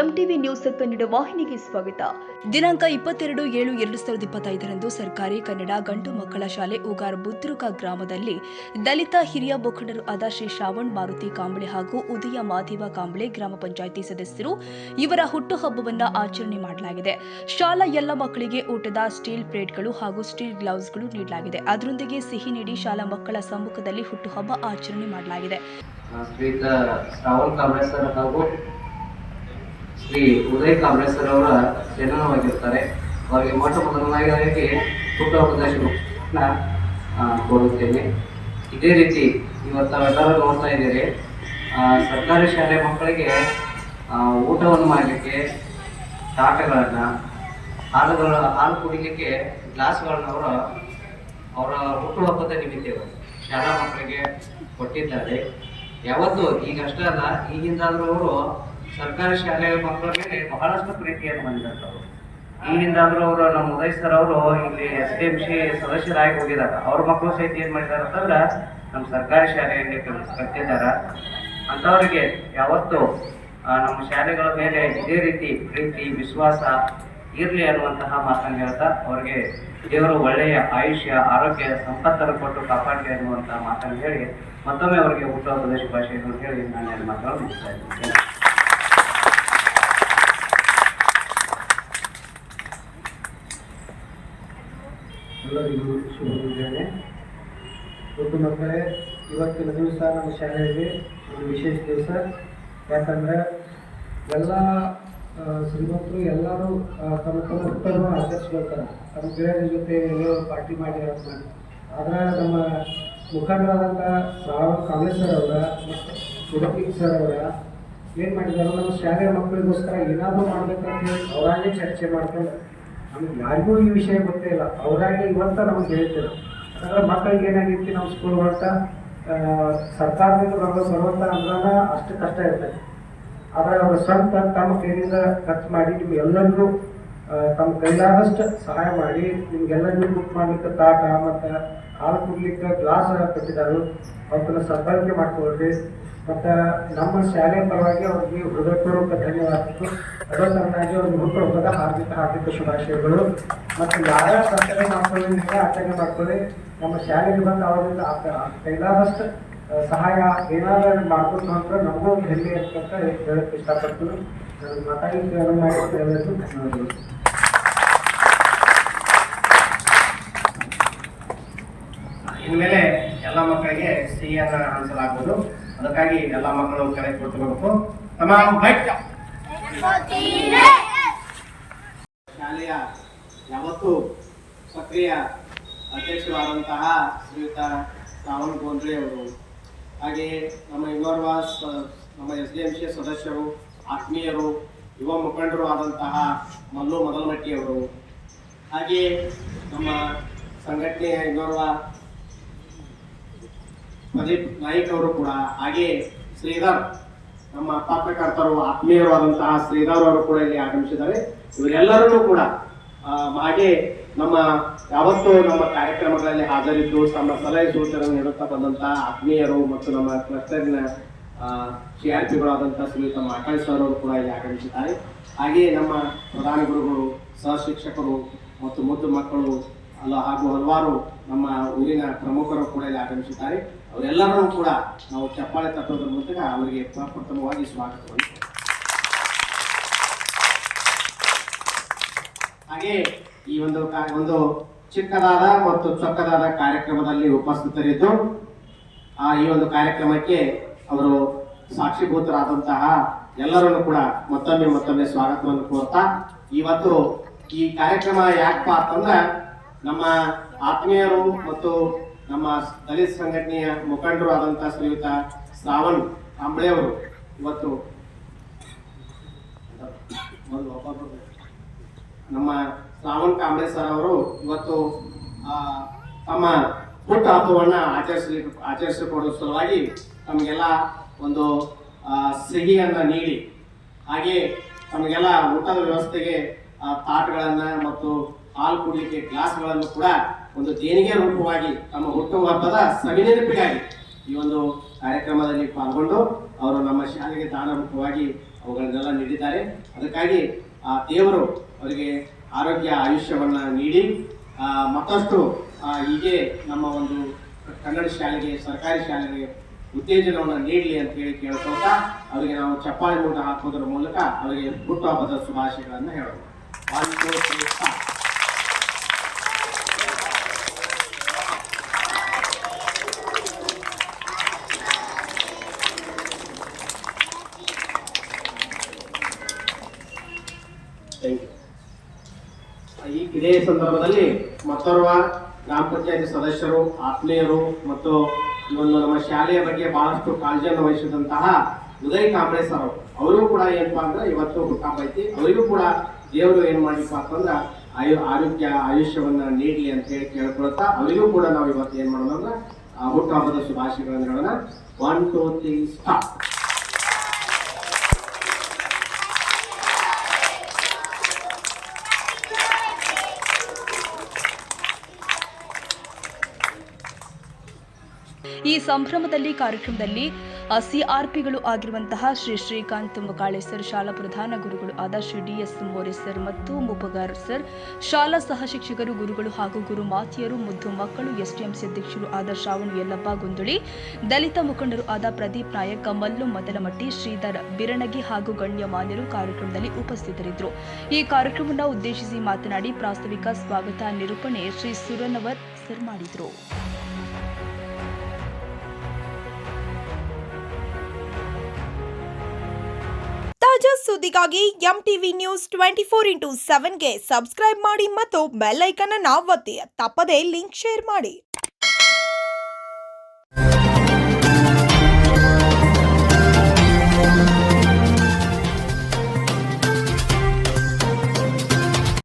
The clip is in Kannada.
ಎಂಟಿವಿ ನ್ಯೂಸ್ ಕನ್ನಡ ವಾಹಿನಿಗೆ ಸ್ವಾಗತ. ದಿನಾಂಕ 22/7/2025 ಸರ್ಕಾರಿ ಕನ್ನಡ ಗಂಡು ಮಕ್ಕಳ ಶಾಲೆ ಉಗಾರ್ ಬುದ್ರುಕ ಗ್ರಾಮದಲ್ಲಿ ದಲಿತ ಹಿರಿಯ ಮುಖಂಡರು ಆದ ಶ್ರೀ ಶ್ರಾವಣ್ ಮಾರುತಿ ಕಾಂಬಳೆ ಹಾಗೂ ಉದಯ ಮಾದೇವ ಕಾಂಬಳೆ ಗ್ರಾಮ ಪಂಚಾಯಿತಿ ಸದಸ್ಯರು ಇವರ ಹುಟ್ಟುಹಬ್ಬವನ್ನು ಆಚರಣೆ ಮಾಡಲಾಗಿದೆ. ಶಾಲಾ ಎಲ್ಲ ಮಕ್ಕಳಿಗೆ ಊಟದ ಸ್ಟೀಲ್ ಪ್ಲೇಟ್ಗಳು ಹಾಗೂ ಸ್ಟೀಲ್ ಗ್ಲೌಸ್ಗಳು ನೀಡಲಾಗಿದೆ. ಅದರೊಂದಿಗೆ ಸಿಹಿ ನೀಡಿ ಶಾಲಾ ಮಕ್ಕಳ ಸಮ್ಮುಖದಲ್ಲಿ ಹುಟ್ಟುಹಬ್ಬ ಆಚರಣೆ ಮಾಡಲಾಗಿದೆ. ಶ್ರೀ ಉದಯ್ ಕಾಂಬ್ಳೆ ಸರ್ ಅವರ ಜನನವಾಗಿರ್ತಾರೆ. ಅವರಿಗೆ ಮೊಟ್ಟ ಮೊದಲನಾಗಿ ಹುಟ್ಟುಹಬ್ಬದ ಶುಭ ಕೋರುತ್ತೇನೆ. ಇದೇ ರೀತಿ ಇವತ್ತು ತಾವೆಲ್ಲರೂ ನೋಡ್ತಾ ಇದ್ದೀರಿ, ಸರ್ಕಾರಿ ಶಾಲೆ ಮಕ್ಕಳಿಗೆ ಊಟವನ್ನು ಮಾಡಲಿಕ್ಕೆ ತಾಟಗಳನ್ನು, ಹಾಲು ಕುಡಿಲಿಕ್ಕೆ ಗ್ಲಾಸ್ಗಳನ್ನು ಅವರ ಹುಟ್ಟುಹಬ್ಬದ ನಿಮಿತ್ತ ಶಾಲಾ ಮಕ್ಕಳಿಗೆ ಕೊಟ್ಟಿದ್ದಾರೆ. ಯಾವತ್ತು ಈಗಷ್ಟೇ ಅಲ್ಲ, ಈಗಿಂದಾದರೂ ಅವರು ಸರ್ಕಾರಿ ಶಾಲೆಯ ಮಕ್ಕಳ ಮೇಲೆ ಬಹಳಷ್ಟು ಪ್ರೀತಿಯನ್ನು ಹೊಂದಿದಂಥವ್ರು. ಈಗಿಂದಾದರೂ ಅವರು ನಮ್ಮ ಉದಯ್ ಸರ್ ಅವರು ಇಲ್ಲಿ SDMC ಸದಸ್ಯರಾಗಿ ಹೋಗಿದ್ದಾರೆ. ಅವ್ರ ಮಕ್ಕಳು ಸಹಿತ ಏನು ಮಾಡಿದ್ದಾರೆ ಅಂತಂದ್ರೆ ನಮ್ಮ ಸರ್ಕಾರಿ ಶಾಲೆಯಲ್ಲಿ ಕಲ್ತಿದ್ದಾರೆ. ಅಂಥವರಿಗೆ ಯಾವತ್ತು ನಮ್ಮ ಶಾಲೆಗಳ ಮೇಲೆ ಇದೇ ರೀತಿ ಪ್ರೀತಿ ವಿಶ್ವಾಸ ಇರಲಿ ಅನ್ನುವಂತಹ ಮಾತನ್ನು ಹೇಳ್ತಾ ಅವರಿಗೆ ದೇವರು ಒಳ್ಳೆಯ ಆಯುಷ್ಯ ಆರೋಗ್ಯ ಸಂಪತ್ತನ್ನು ಕೊಟ್ಟು ಕಾಪಾಡಲಿ ಅನ್ನುವಂತಹ ಮಾತನ್ನು ಹೇಳಿ ಮತ್ತೊಮ್ಮೆ ಅವರಿಗೆ ಹುಟ್ಟುಹಬ್ಬದ ಶುಭಾಶಯಗಳನ್ನು ಹೇಳಿ ನಾನು ಎರಡು ಮಾತನ್ನು ಮುಗಿಸ್ತಾ ಇದ್ದೀನಿ. ಎಲ್ಲರಿಗೂ ಶುಭ ಮುಂಜಾನೆ. ದೊಡ್ಡ ಮಕ್ಕಳೇ, ಇವತ್ತಿನ ದಿವಸ ನಮ್ಮ ಶಾಲೆಯಲ್ಲಿ ಒಂದು ವಿಶೇಷ ದಿವಸ. ಯಾಕಂದರೆ ಎಲ್ಲ ಶ್ರೀಮಂತರು ಎಲ್ಲರೂ ತಮ್ಮ ತಮ್ಮ ಹುಟ್ಟನ್ನು ಆಚರಿಸ್ಕೊಳ್ತಾರೆ. ತಮ್ಮ ಗೆಳೆಯರ ಜೊತೆ ಎಲ್ಲೋ ಪಾರ್ಟಿ ಮಾಡಿ ಆದರೆ ನಮ್ಮ ಮುಖಂಡರಾದಂಥ ಶ್ರಾವಣ್ ಕಾಂಬ್ಳೆ ಸರ್ ಅವರ ಮತ್ತು ಉಡುಪಿ ಸರ್ ಅವರ ಏನು ಮಾಡಿದ್ದಾರೆ, ನಮ್ಮ ಶಾಲೆಯ ಮಕ್ಕಳಿಗೋಸ್ಕರ ಏನಾದರೂ ಮಾಡಬೇಕಂತ ಹೇಳಿ ಅವರಾಗೇ ಚರ್ಚೆ ಮಾಡ್ಕೊಂಡು ನಮ್ಗೆ ಯಾರಿಗೂ ಈ ವಿಷಯ ಗೊತ್ತೇ ಇಲ್ಲ, ಅವರಾಗಿ ಇವತ್ತ ನಮಗೆ ಹೇಳ್ತಿಲ್ಲ. ಯಾಕಂದ್ರೆ ಮಕ್ಕಳಿಗೆ ಏನಾಗಿತ್ತು, ನಮ್ಮ ಸ್ಕೂಲ್ ಹೊರಟ ಸರ್ಕಾರದಿಂದ ಬರುವಂಥ ಅನುದಾನ ಅಷ್ಟು ಕಷ್ಟ ಇರ್ತದೆ. ಆದರೆ ಅವರು ಸ್ವಂತ ತಮ್ಮ ಕೈಯಿಂದ ಖರ್ಚು ಮಾಡಿ ನಿಮ್ಗೆಲ್ಲರಿಗೂ ತಮ್ಮ ಕೈಲಾದಷ್ಟು ಸಹಾಯ ಮಾಡಿ ನಿಮ್ಗೆಲ್ಲರಿಗೂ ಬುಕ್ ಮಾಡಲಿಕ್ಕೆ ತಾಟ ಮತ್ತು ಹಾಲು ಕುಡ್ಲಿಕ್ಕೆ ಗ್ಲಾಸ್ ಕೊಟ್ಟಿದ್ದಾರೆ. ಅವತ್ತನ್ನು ಸದ್ಬಳಕೆ ಮಾಡ್ಕೊಳ್ರಿ. ಮತ್ತು ನಮ್ಮ ಶಾಲೆಯ ಪರವಾಗಿ ಅವ್ರಿಗೆ ಹೃದಯಪೂರ್ವಕ ಧನ್ಯವಾದಗಳು. ಅದೇ ತರನಾಗಿ ಅವ್ರಿಗೆ ಹುಟ್ಟುಹಬ್ಬದ ಹಾರ್ದಿಕ ಶುಭಾಶಯಗಳು. ಮತ್ತು ಯಾರ್ಯಾರ ಬರ್ತಡೇ ಮಾಡ್ಕೊಳ್ಳಿ, ನೀವೇ ಆಚರಣೆ ಮಾಡ್ಕೊಳ್ಳಿ. ನಮ್ಮ ಶಾಲೆಗೆ ಬಂದು ಅವರಿಂದ ಕೈಲಾದಷ್ಟು ಸಹಾಯ ಏನಾದರೂ ಮಾಡ್ಕೊಂಡು ಅಂದ್ರೆ ನಮಗೂ ಒಂದು ಹೆಮ್ಮೆ ಇರ್ತಂತ ಹೇಳಕ್ಕೆ ಇಷ್ಟಪಡ್ತೀನಿ. ನಾನು ಮಾತಾಡಿ ಎಲ್ಲರಿಗೂ ಧನ್ಯವಾದಗಳು. ಇನ್ಮೇಲೆ ಎಲ್ಲ ಮಕ್ಕಳಿಗೆ ಸಿಹಿಯನ್ನು ಹಂಚಲಾಗುವುದು. ಅದಕ್ಕಾಗಿ ಎಲ್ಲ ಮಕ್ಕಳು ಕೆಳಗೆ ಕೊಟ್ಟುಕೋಬೇಕು. ಶಾಲೆಯ ಯಾವತ್ತೂ ಸಕ್ರಿಯ ಅಧ್ಯಕ್ಷರಾದಂತಹ ಶ್ರೀಯುತ ಶ್ರಾವಣ್ ಗೋಂದ್ಳೆ ಅವರು, ಹಾಗೆಯೇ ನಮ್ಮ ನಮ್ಮ SDMC ಸದಸ್ಯರು, ಆತ್ಮೀಯರು, ಯುವ ಮುಖಂಡರು ಆದಂತಹ ಮಲ್ಲು ಮೊದಲಮಟ್ಟಿಯವರು, ಹಾಗೆಯೇ ನಮ್ಮ ಸಂಘಟನೆಯ ಇನ್ನೋರ್ವ ಪ್ರದೀಪ್ ನಾಯ್ಕ್ ಅವರು ಕೂಡ, ಹಾಗೆ ಶ್ರೀಧರ್ ನಮ್ಮ ಪತ್ರಕರ್ತರು ಆತ್ಮೀಯರು ಆದಂತಹ ಶ್ರೀಧರ್ ಅವರು ಕೂಡ ಇಲ್ಲಿ ಆಗಮಿಸಿದ್ದಾರೆ. ಇವರೆಲ್ಲರೂ ಕೂಡ ಹಾಗೆ ನಮ್ಮ ಯಾವತ್ತೂ ನಮ್ಮ ಕಾರ್ಯಕ್ರಮಗಳಲ್ಲಿ ಹಾಜರಿದ್ದು ತಮ್ಮ ಸಲಹೆ ಸೂಚನೆ ನೀಡುತ್ತಾ ಬಂದಂತಹ ಆತ್ಮೀಯರು ಮತ್ತು ನಮ್ಮ ಕ್ಲಸ್ಟರ್ನ CRPಗಳಾದಂತಹ ಶ್ರೀಯುತ ಮಾಕಾಳ್ ಸರ್ ಅವರು ಕೂಡ ಇಲ್ಲಿ ಆಗಮಿಸಿದ್ದಾರೆ. ಹಾಗೆಯೇ ನಮ್ಮ ಪ್ರಧಾನ ಗುರುಗಳು, ಸಹ ಶಿಕ್ಷಕರು ಮತ್ತು ಮುದ್ದು ಮಕ್ಕಳು ಹಾಗೂ ಹಲವಾರು ನಮ್ಮ ಊರಿನ ಪ್ರಮುಖರು ಕೂಡ ಇಲ್ಲಿ ಆಗಮಿಸಿದ್ದಾರೆ. ಅವರೆಲ್ಲರೂ ಕೂಡ ನಾವು ಚಪ್ಪಾಳೆ ತಟ್ಟೋದ್ರ ಮೂಲಕ ಅವರಿಗೆ ಪ್ರಪ್ರಥಮವಾಗಿ ಸ್ವಾಗತವನ್ನು. ಹಾಗೆ ಈ ಒಂದು ಚಿಕ್ಕದಾದ ಮತ್ತು ಚೊಕ್ಕದಾದ ಕಾರ್ಯಕ್ರಮದಲ್ಲಿ ಉಪಸ್ಥಿತರಿದ್ದು ಈ ಒಂದು ಕಾರ್ಯಕ್ರಮಕ್ಕೆ ಅವರು ಸಾಕ್ಷಿಭೂತರಾದಂತಹ ಎಲ್ಲರನ್ನು ಕೂಡ ಮತ್ತೊಮ್ಮೆ ಸ್ವಾಗತವನ್ನು ಕೋರ್ತಾ, ಇವತ್ತು ಈ ಕಾರ್ಯಕ್ರಮ ಯಾಕಪ್ಪ ಅಂತಂದ್ರೆ ನಮ್ಮ ಆತ್ಮೀಯರು ಮತ್ತು ನಮ್ಮ ದಲಿತ ಸಂಘಟನೆಯ ಮುಖಂಡರು ಆದಂತಹ ಶ್ರೀಯುತ ಶ್ರಾವಣ್ ಕಾಂಬ್ಳೆ ಅವರು ಇವತ್ತು ನಮ್ಮ ಶ್ರಾವಣ್ ಕಾಂಬ್ಳೆ ಸರ್ ಅವರು ಇವತ್ತು ತಮ್ಮ ಹುಟ್ಟುಹಬ್ಬವನ್ನು ಆಚರಿಸಿಕೊಡುವ ಸಲುವಾಗಿ ತಮಗೆಲ್ಲ ಒಂದು ಸಿಹಿಯನ್ನು ನೀಡಿ, ಹಾಗೆ ತಮಗೆಲ್ಲ ಊಟದ ವ್ಯವಸ್ಥೆಗೆ ತಾಟ್ಗಳನ್ನು ಮತ್ತು ಹಾಲು ಕುಡಲಿಕ್ಕೆ ಗ್ಲಾಸ್ಗಳನ್ನು ಕೂಡ ಒಂದು ದೇಣಿಗೆ ರೂಪವಾಗಿ ತಮ್ಮ ಹುಟ್ಟುಹಬ್ಬದ ಸವಿನೆನಪಿಗಾಗಿ ಈ ಒಂದು ಕಾರ್ಯಕ್ರಮದಲ್ಲಿ ಪಾಲ್ಗೊಂಡು ಅವರು ನಮ್ಮ ಶಾಲೆಗೆ ದಾನ ರೂಪವಾಗಿ ಅವುಗಳನ್ನೆಲ್ಲ ನೀಡಿದ್ದಾರೆ. ಅದಕ್ಕಾಗಿ ಆ ದೇವರು ಅವರಿಗೆ ಆರೋಗ್ಯ ಆಯುಷ್ಯವನ್ನು ನೀಡಿ ಮತ್ತಷ್ಟು ಹೀಗೆ ನಮ್ಮ ಒಂದು ಕನ್ನಡ ಶಾಲೆಗೆ, ಸರ್ಕಾರಿ ಶಾಲೆಗೆ ಉತ್ತೇಜನವನ್ನು ನೀಡಲಿ ಅಂತ ಹೇಳಿ ಕೇಳ್ಕೊಳ್ತಾ ಅವರಿಗೆ ನಾವು ಚಪ್ಪಾಳೆ ಮೂಟ ಹಾಕೋದ್ರ ಮೂಲಕ ಅವರಿಗೆ ಹುಟ್ಟುಹಬ್ಬದ ಶುಭಾಶಯಗಳನ್ನು ಹೇಳೋಣ. ಇದೇ ಸಂದರ್ಭದಲ್ಲಿ ಮತ್ತೋರ್ವ ಗ್ರಾಮ ಪಂಚಾಯತಿ ಸದಸ್ಯರು, ಆತ್ಮೀಯರು ಮತ್ತು ಈ ಒಂದು ನಮ್ಮ ಶಾಲೆಯ ಬಗ್ಗೆ ಬಹಳಷ್ಟು ಕಾಳಜಿಯನ್ನು ವಹಿಸಿದಂತಹ ಉದಯ್ ಕಾಂಬ್ಳೆ ಸರ್ ಅವರು ಕೂಡ ಏನಪ್ಪಾ ಅಂದ್ರೆ ಇವತ್ತು ಹುಟ್ಟುಹಬ್ಬ ಐತಿ. ಅವರಿಗೂ ಕೂಡ ದೇವರು ಏನ್ ಮಾಡಿಪ್ಪ ಅಂತಂದ್ರೆ ಆರೋಗ್ಯ ಆಯುಷ್ಯವನ್ನ ನೀಡಲಿ ಅಂತ ಹೇಳಿ ಕೇಳ್ಕೊಳ್ತಾ ಅವರಿಗೂ ಕೂಡ ನಾವು ಇವತ್ತು ಏನ್ ಮಾಡೋಣ ಅಂದ್ರೆ ಹುಟ್ಟುಹಬ್ಬದ ಶುಭಾಶಯಗಳನ್ನು ಹೇಳೋಣ. 1 2 3 ಸ್ಟಾರ್ಟ್. ಈ ಸಂಭ್ರಮದಲ್ಲಿ ಕಾರ್ಯಕ್ರಮದಲ್ಲಿ ಸಿಆರ್ಪಿಗಳು ಆಗಿರುವಂತಹ ಶ್ರೀ ಶ್ರೀಕಾಂತ್ ಮುಕಾಳೆ ಸರ್, ಶಾಲಾ ಪ್ರಧಾನ ಗುರುಗಳು ಆದ ಶ್ರೀ ಡಿಎಸ್ ಮೋರೆ ಸರ್ ಮತ್ತು ಮುಪಗಾರ್ ಸರ್, ಶಾಲಾ ಸಹ ಶಿಕ್ಷಕರು, ಗುರುಗಳು ಹಾಗೂ ಗುರುಮಾತೆಯರು, ಮುದ್ದು ಮಕ್ಕಳು, ಎಸ್ಟಿಎಂಸಿ ಅಧ್ಯಕ್ಷರು ಆದ ಶ್ರಾವಣ್ ಯಲ್ಲಪ್ಪ ಗುಂದುಳಿ, ದಲಿತ ಮುಖಂಡರು ಆದ ಪ್ರದೀಪ್ ನಾಯಕ್, ಮಲ್ಲು ಮದಲಮಟ್ಟಿ, ಶ್ರೀಧರ್ ಬಿರಣಗಿ ಹಾಗೂ ಗಣ್ಯಮಾನ್ಯರು ಕಾರ್ಯಕ್ರಮದಲ್ಲಿ ಉಪಸ್ಥಿತರಿದ್ದರು. ಈ ಕಾರ್ಯಕ್ರಮವನ್ನು ಉದ್ದೇಶಿಸಿ ಮಾತನಾಡಿ ಪ್ರಾಸ್ತಾವಿಕ ಸ್ವಾಗತ ನಿರೂಪಣೆ ಶ್ರೀ ಸುರನವರ್ ಸರ್ ಮಾಡಿದರು. ತಾಜಾ ಸುದ್ದಿಗಾಗಿ ಎಂಟಿವಿ ನ್ಯೂಸ್ 24x7ಗೆ ಸಬ್ಸ್ಕ್ರೈಬ್ ಮಾಡಿ ಮತ್ತು ಬೆಲ್ ಐಕಾನ್ ಅನ್ನು ಒತ್ತಿ. ತಪ್ಪದೇ ಲಿಂಕ್ ಶೇರ್ ಮಾಡಿ.